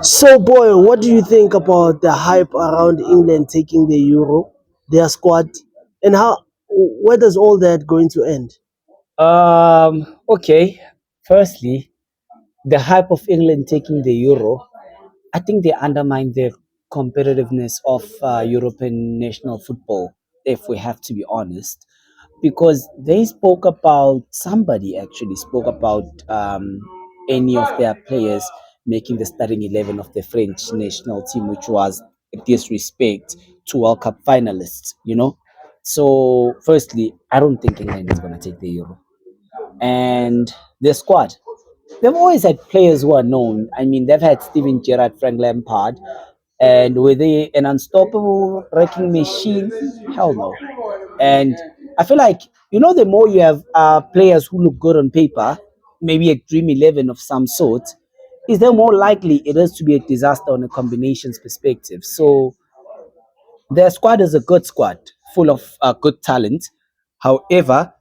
So, boy, what do you think about the hype around England taking the Euro, their squad, and how? Where does all that going to end? Okay. Firstly, the hype of England taking the Euro, I think they undermine the competitiveness of European national football, if we have to be honest, because they spoke about, somebody actually spoke about any of their players making the starting 11 of the French national team, which was a disrespect to World Cup finalists. So, firstly, I don't think England is going to take the Euro. And the squad, they've always had players who are known. I mean, they've had Steven Gerrard, Frank Lampard, and were they an unstoppable wrecking machine? Hell no. And I feel like, the more you have players who look good on paper, maybe a dream 11 of some sort, is the more likely it is to be a disaster on a combinations perspective. So their squad is a good squad, full of good talent. However,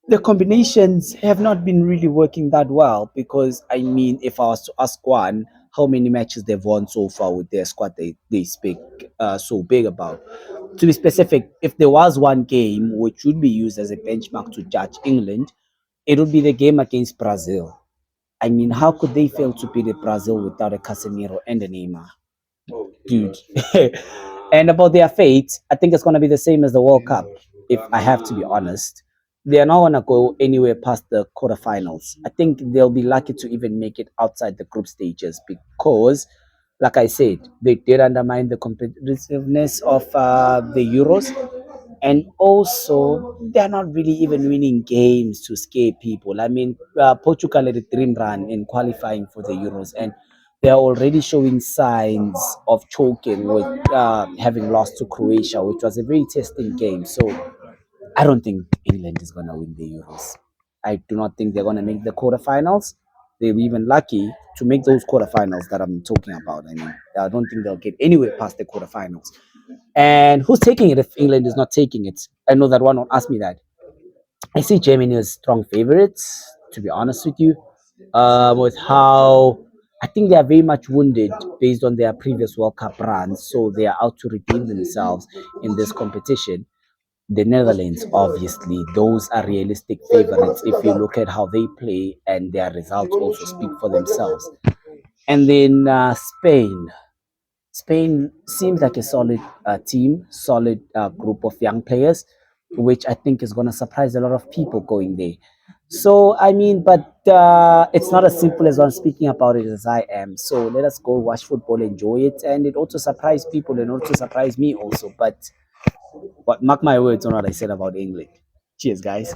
the combinations have not been really working that well because, I mean, if I was to ask one how many matches they've won so far with their squad they speak so big about. To be specific, if there was one game which would be used as a benchmark to judge England, it would be the game against Brazil. I mean, how could they fail to beat Brazil without a Casemiro and a Neymar? Dude. And about their fate, I think it's going to be the same as the World Cup, if I have to be honest. They are not going to go anywhere past the quarterfinals. I think they'll be lucky to even make it outside the group stages because, like I said, they did undermine the competitiveness of the Euros. And also, they're not really even winning games to scare people. I mean, Portugal had a dream run in qualifying for the Euros, and they're already showing signs of choking with having lost to Croatia, which was a very testing game. So I don't think England is going to win the Euros. I do not think they're going to make the quarterfinals. They were even lucky to make those quarterfinals that I'm talking about. I mean, I don't think they'll get anywhere past the quarterfinals. And who's taking it if England is not taking it? I know that one will ask me that. I see Germany as strong favorites, to be honest with you, with how I think they are very much wounded based on their previous World Cup runs, so they are out to redeem themselves in this competition. The Netherlands, obviously, those are realistic favorites if you look at how they play and their results also speak for themselves. And then Spain. Spain seems like a solid team, solid group of young players, which I think is going to surprise a lot of people going there. So, I mean, but it's not as simple as I'm speaking about it as I am. So let us go watch football, enjoy it, and it also surprise people and also surprise me also. But mark my words on what I said about England. Cheers, guys.